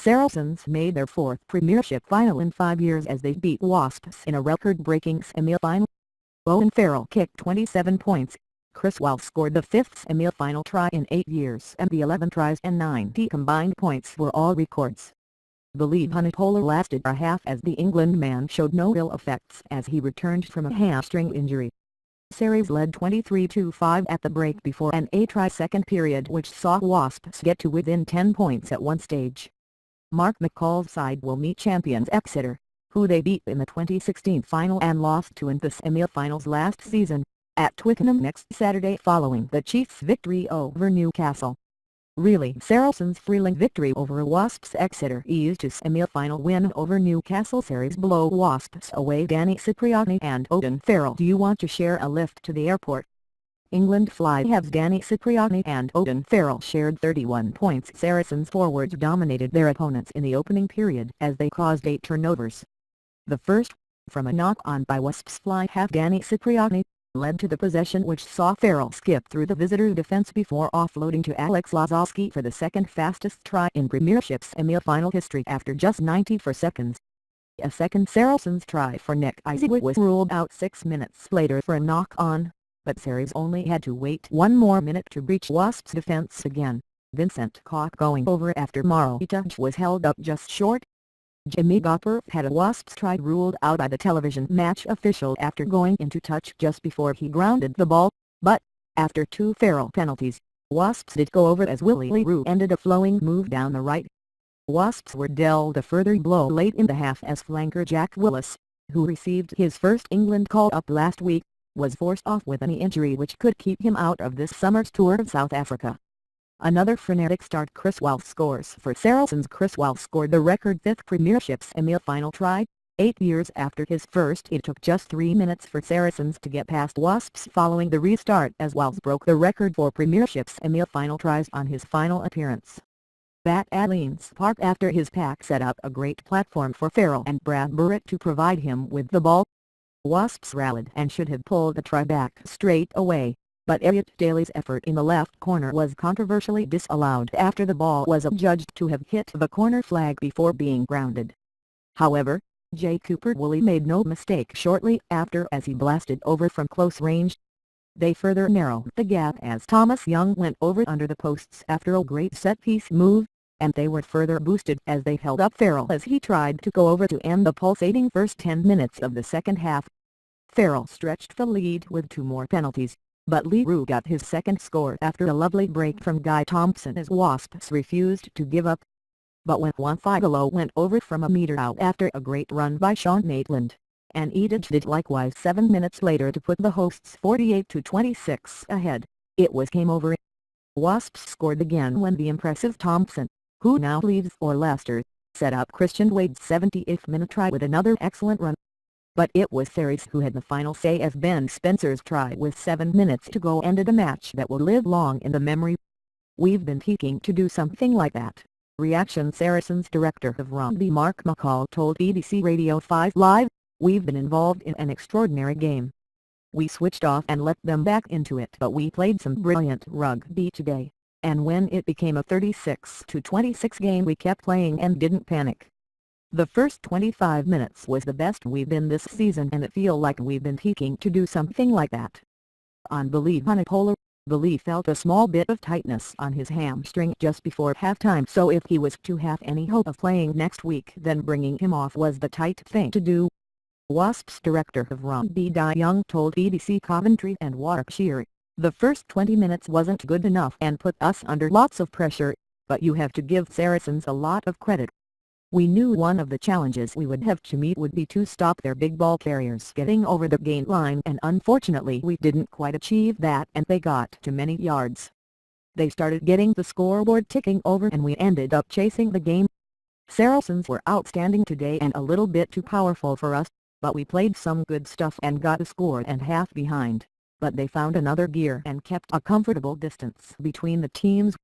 Saracens made their fourth Premiership final in 5 years as they beat Wasps in a record-breaking semi-final. Owen Farrell kicked 27 points. Chris Wells scored the fifth semi-final try in 8 years, and the 11 tries and 90 combined points were all records. The lead unipolar lasted a half as the England man showed no ill effects as he returned from a hamstring injury. Saracens led 23-5 at the break before an 8-try second period which saw Wasps get to within 10 points at one stage. Mark McCall's side will meet champions Exeter, who they beat in the 2016 final and lost to in the semi-finals last season, at Twickenham next Saturday following the Chiefs' victory over Newcastle. Really, Saracens' thrilling victory over Wasps Exeter eased to semi-final win over Newcastle Series below Wasps away. Danny Cipriani and Owen Farrell. Do you want to share a lift to the airport? England fly halves Danny Cipriani and Owen Farrell shared 31 points. Saracens forwards dominated their opponents in the opening period as they caused 8 turnovers. The first, from a knock-on by Wasps fly half Danny Cipriani, led to the possession which saw Farrell skip through the visitors' defence before offloading to Alex Lozowski for the second fastest try in Premiership semi-final history after just 94 seconds. A second Saracens try for Nick Isiewicz was ruled out 6 minutes later for a knock-on, but Saracens only had to wait 1 more minute to breach Wasps' defence again. Vincent caught going over after Marita was held up just short. Jimmy Gopper had a Wasps try ruled out by the television match official after going into touch just before he grounded the ball, but, after 2 Farrell penalties, Wasps did go over as Willie Leroux ended a flowing move down the right. Wasps were dealt a further blow late in the half as flanker Jack Willis, who received his first England call-up last week, was forced off with a knee injury which could keep him out of this summer's tour of South Africa. Another frenetic start. Chris Wells scores for Saracens. Chris Wells scored the record 5th Premiership semi-final try. 8 years after his first, it took just 3 minutes for Saracens to get past Wasps following the restart as Wells broke the record for Premiership semi-final tries on his final appearance. At Allianz Park after his pack set up a great platform for Farrell and Bradbury to provide him with the ball. Wasps rallied and should have pulled the try back straight away, but Elliot Daly's effort in the left corner was controversially disallowed after the ball was adjudged to have hit the corner flag before being grounded. However, Jay Cooper Woolley made no mistake shortly after as he blasted over from close range. They further narrowed the gap as Thomas Young went over under the posts after a great set-piece move, and they were further boosted as they held up Farrell as he tried to go over to end the pulsating first 10 minutes of the second half. Farrell stretched the lead with 2 more penalties, but Leroux got his second score after a lovely break from Guy Thompson as Wasps refused to give up. But when Juan Figalo went over from a metre out after a great run by Sean Maitland, and Edith did likewise 7 minutes later to put the hosts 48-26 ahead, it was game over. Wasps scored again when the impressive Thompson, who now leaves for Leicester, set up Christian Wade's 78th minute try with another excellent run. But it was Saracens who had the final say as Ben Spencer's try with 7 minutes to go ended a match that will live long in the memory. "We've been peaking to do something like that." Reaction. Saracens director of rugby Mark McCall told BBC Radio 5 Live, "We've been involved in an extraordinary game. We switched off and let them back into it, but we played some brilliant rugby today, and when it became a 36-26 game we kept playing and didn't panic. The first 25 minutes was the best we've been this season and it feel like we've been peaking to do something like that." On Billy Unipolar, Billy felt a small bit of tightness on his hamstring just before halftime, so if he was to have any hope of playing next week then bringing him off was the tight thing to do. Wasps director of rugby Di Young told BBC Coventry and Warwickshire, "The first 20 minutes wasn't good enough and put us under lots of pressure, but you have to give Saracens a lot of credit. We knew one of the challenges we would have to meet would be to stop their big ball carriers getting over the gain line, and unfortunately we didn't quite achieve that and they got too many yards. They started getting the scoreboard ticking over and we ended up chasing the game. Saracens were outstanding today and a little bit too powerful for us, but we played some good stuff and got a score and half behind, but they found another gear and kept a comfortable distance between the teams.